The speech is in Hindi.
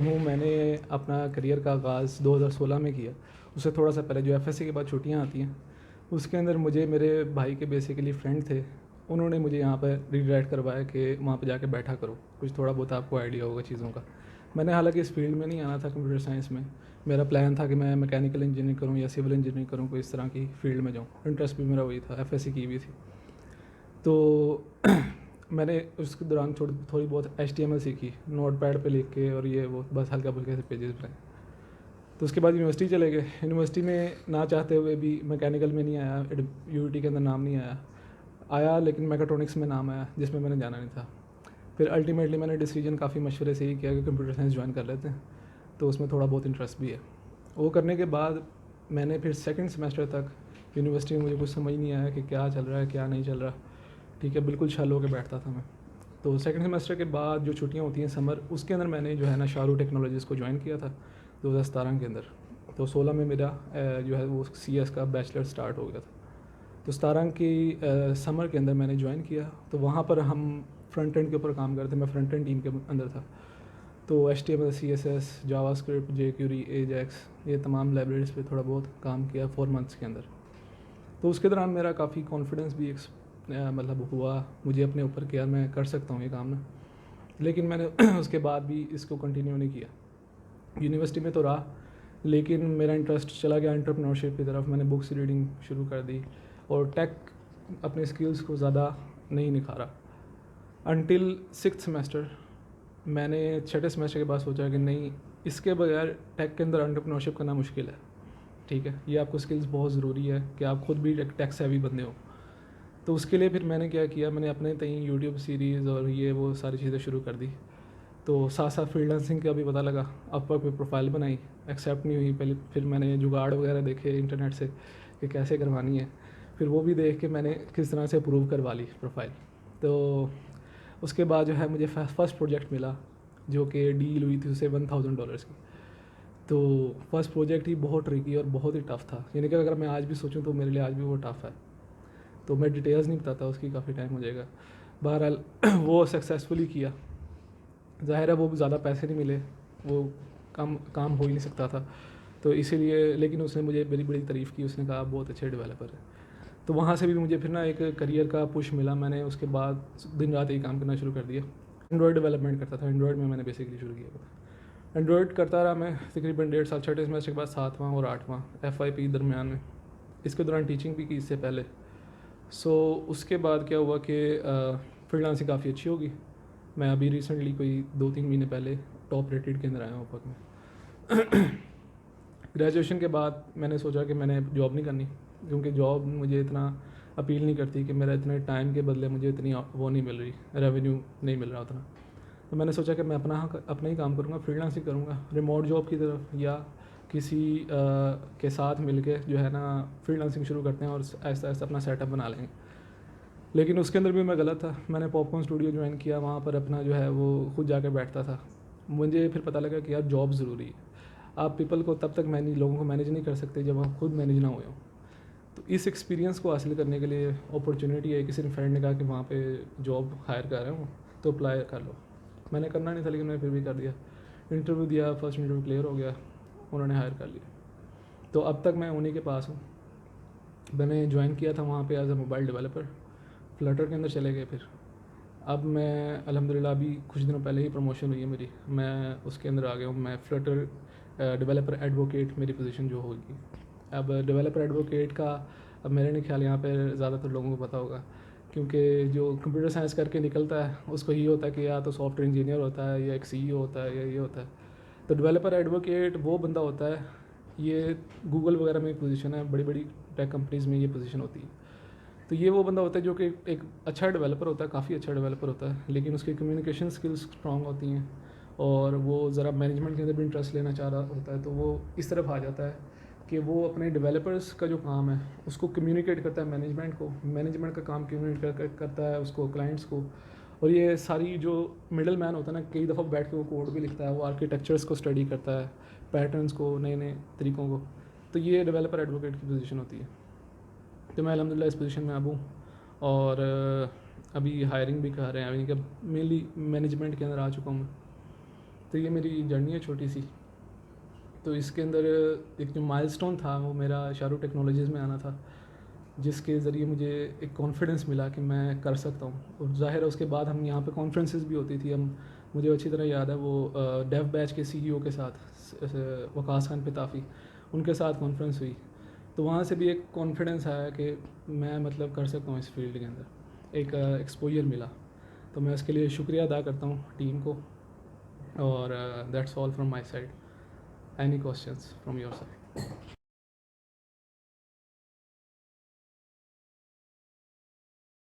हूँ, मैंने अपना करियर का आगाज़ 2016 में किया। उससे थोड़ा सा पहले जो एफएससी के बाद छुट्टियाँ आती हैं, उसके अंदर मुझे मेरे भाई के बेसिकली फ्रेंड थे, उन्होंने मुझे यहाँ पर रीडायरेक्ट करवाया कि वहाँ पे जाके बैठा करो, कुछ थोड़ा बहुत आपको आइडिया होगा चीज़ों का। मैंने हालांकि इस फील्ड में नहीं आना था कंप्यूटर साइंस में, मेरा प्लान था कि मैं मैकेनिकल इंजीनियरिंग करूँ या सिविल इंजीनियरिंग करूँ, कोई इस तरह की फील्ड में जाऊँ। इंटरेस्ट भी मेरा वही था, एफएससी की भी थी। तो मैंने उसके दौरान थोड़ी बहुत एचटीएमएल सीखी, नोट पैड पर लिख के और ये वो बस हल्का फुल्के से पेजेस बनाए। तो उसके बाद यूनिवर्सिटी चले गए। यूनिवर्सिटी में ना चाहते हुए भी मैकेनिकल में नहीं आया, यूटी के अंदर नाम नहीं आया लेकिन मैकाट्रॉनिक्स में नाम आया, जिसमें मैंने जाना नहीं था। फिर अल्टीमेटली मैंने डिसीजन काफ़ी मशवरे से ही किया कि कंप्यूटर साइंस ज्वाइन कर लेते हैं, तो उसमें थोड़ा बहुत इंटरेस्ट भी है। वो करने के बाद मैंने फिर सेकंड सेमेस्टर तक यूनिवर्सिटी में मुझे कुछ समझ नहीं आया कि क्या चल रहा है क्या नहीं चल रहा। ठीक है, बिल्कुल छल होकर बैठता था मैं। तो सेकंड सेमेस्टर के बाद जो छुट्टियां होती हैं समर, उसके अंदर मैंने जो है ना शाहरुख टेक्नोलॉजीज़ को ज्वाइन किया था 2017 के अंदर। तो 16 में मेरा जो है वो सीएस का बैचलर स्टार्ट हो गया था। तो 17 की समर के अंदर मैंने ज्वाइन किया। तो वहाँ पर हम फ्रंट एंड के ऊपर काम करते, मैं फ्रंट एंड टीम के अंदर था। तो HTML CSS JavaScript jQuery Ajax, ये तमाम लाइब्रेरीज पे थोड़ा बहुत काम किया 4 मंथ्स के अंदर। तो उसके दौरान मेरा काफ़ी कॉन्फिडेंस भी मतलब हुआ मुझे अपने ऊपर कि यार मैं कर सकता हूँ ये काम ना। लेकिन मैंने उसके बाद भी इसको कंटिन्यू नहीं किया। यूनिवर्सिटी में तो रहा, लेकिन मेरा इंटरेस्ट चला गया एंटरप्रेन्योरशिप की तरफ। मैंने बुक्स रीडिंग शुरू कर दी और टेक अपने स्किल्स को ज़्यादा नहीं निखारा अनटिल सिक्स्थ सेमेस्टर। मैंने छठे सेमेस्टर के बाद सोचा कि नहीं, इसके बगैर टेक के अंदर एंटरप्रेन्योरशिप करना मुश्किल है। ठीक है, ये आपको स्किल्स बहुत ज़रूरी है कि आप खुद भी टेक सेवी बंदे हो। तो उसके लिए फिर मैंने क्या किया, मैंने अपने तई यूट्यूब सीरीज़ और ये वो सारी चीज़ें शुरू कर दी। तो साथ साथ फ्रीलांसिंग का भी पता लगा, अपवर्क पे प्रोफाइल बनाई, एक्सेप्ट नहीं हुई पहले। फिर मैंने जुगाड़ वगैरह देखे इंटरनेट से कि कैसे करवानी है, फिर वो भी देख के मैंने किस तरह से अप्रूव करवा ली प्रोफाइल। तो उसके बाद जो है मुझे फ़र्स्ट प्रोजेक्ट मिला, जो कि डील हुई थी उससे $1000 की। तो फर्स्ट प्रोजेक्ट ही बहुत ट्रिकी और बहुत ही टफ़ था, यानी कि अगर मैं आज भी सोचूं तो मेरे लिए आज भी वो टफ़ है। तो मैं डिटेल्स नहीं बताता, उसकी काफ़ी टाइम हो जाएगा। बहरहाल वो सक्सेसफुली किया। ज़ाहिर है वो ज़्यादा पैसे नहीं मिले, वो कम काम हो ही नहीं सकता था, तो इसीलिए। लेकिन उसने मुझे बड़ी बड़ी तारीफ़ की, उसने कहा आप बहुत अच्छे डेवलपर हैं। तो वहाँ से भी मुझे फिर ना एक करियर का पुश मिला। मैंने उसके बाद दिन रात यही काम करना शुरू कर दिया। एंड्रॉयड डेवलपमेंट करता था, एंड्रॉयड में मैंने बेसिकली शुरू किया था। एंड्रॉयड करता रहा मैं तकरीबन 1.5 साल, छठे सेमेस्टर के बाद 7वां और 8वां FYP दरमियान में। इसके दौरान टीचिंग भी की इससे पहले। उसके बाद क्या हुआ कि फ्रीलांसिंग काफ़ी अच्छी होगी। मैं अभी रिसेंटली कोई 2-3 महीने पहले टॉप रेटेड के अंदर आया हूँ अपवर्क में। ग्रेजुएशन के बाद मैंने सोचा कि मैंने जॉब नहीं करनी, क्योंकि जॉब मुझे इतना अपील नहीं करती कि मेरा इतने टाइम के बदले मुझे इतनी वो नहीं मिल रही, रेवेन्यू नहीं मिल रहा उतना। तो मैंने सोचा कि मैं अपना ही काम करूँगा, फ्रीलांसिंग करूँगा रिमोट जॉब की तरफ, या किसी के साथ मिलके जो है ना फ्रीलांसिंग शुरू करते हैं और ऐसा ऐसा अपना सेटअप बना लेंगे। लेकिन उसके अंदर भी मैं गलत था। मैंने पॉपकॉर्न स्टूडियो ज्वाइन किया, वहाँ पर अपना जो है वो खुद जाकर बैठता था। मुझे फिर पता लगा कि यार जॉब ज़रूरी है। आप पीपल को तब तक लोगों को मैनेज नहीं कर सकते जब आप खुद मैनेज ना हुए हो। तो इस एक्सपीरियंस को हासिल करने के लिए अपॉर्चुनिटी है, किसी ने फ्रेंड ने कहा कि वहाँ पे जॉब हायर कर रहे हो तो अप्लाई कर लो। मैंने करना नहीं था लेकिन मैंने फिर भी कर दिया। इंटरव्यू दिया, फर्स्ट इंटरव्यू क्लियर हो गया, उन्होंने हायर कर लिया। तो अब तक मैं उन्हीं के पास हूँ। मैंने ज्वाइन किया था वहाँ पे as a mobile developer, Flutter के अंदर चले गए। फिर अब मैं अल्हम्दुलिल्लाह अभी कुछ दिनों पहले ही प्रमोशन हुई है मेरी, मैं उसके अंदर आ गया हूँ। मैं फ्लटर डेवलपर एडवोकेट मेरी पोजीशन जो होगी। अब डेवलपर एडवोकेट का अब मेरे नहीं ख्याल यहाँ पे ज़्यादातर लोगों को पता होगा, क्योंकि जो कंप्यूटर साइंस करके निकलता है उसको ये होता है कि या तो सॉफ्टवेयर इंजीनियर होता है या एक CEO होता है या ये होता है। तो डेवलपर एडवोकेट वो बंदा होता है, ये गूगल वगैरह में पोजीशन है, बड़ी बड़ी टेक कंपनीज़ में ये पोजीशन होती है। तो ये वो बंदा होता है जो कि एक अच्छा डेवलपर होता है, काफ़ी अच्छा डेवलपर होता है, लेकिन उसकी कम्युनिकेशन स्किल्स स्ट्रॉन्ग होती हैं और वो ज़रा मैनेजमेंट के अंदर भी इंटरेस्ट लेना चाह रहा होता है। तो वो इस तरफ आ जाता है कि वो अपने डेवलपर्स का जो काम है उसको कम्युनिकेट करता है मैनेजमेंट को, मैनेजमेंट का काम कम्युनिकेट करता है उसको क्लाइंट्स को। और ये सारी जो मिडल मैन होता है ना, कई दफ़ा बैठ के वो कोड भी लिखता है, वो आर्किटेक्चर्स को स्टडी करता है, पैटर्न्स को, नए नए तरीक़ों को। तो ये डेवलपर एडवोकेट की पोजीशन होती है। तो मैं अल्हम्दुलिल्लाह इस पोजीशन में अब हूँ और अभी हायरिंग भी कर रहे हैं, यानी कि मेनली मैनेजमेंट के अंदर आ चुका हूँ मैं। तो ये मेरी जर्नी है छोटी सी। तो इसके अंदर एक जो माइलस्टोन था वो मेरा शारू टेक्नोलॉजीज़ में आना था, जिसके ज़रिए मुझे एक कॉन्फिडेंस मिला कि मैं कर सकता हूँ। और ज़ाहिर है उसके बाद हम यहाँ पे कॉन्फ्रेंसेस भी होती थी। हम मुझे अच्छी तरह याद है वो डेव बैच के सीईओ के साथ वकास खान पिताफ़ी, उनके साथ कॉन्फ्रेंस हुई। तो वहाँ से भी एक कॉन्फिडेंस आया कि मैं मतलब कर सकता हूँ इस फील्ड के अंदर, एक एक्सपोजर मिला। तो मैं उसके लिए शुक्रिया अदा करता हूँ टीम को। और that's all from my side. Any questions from your side?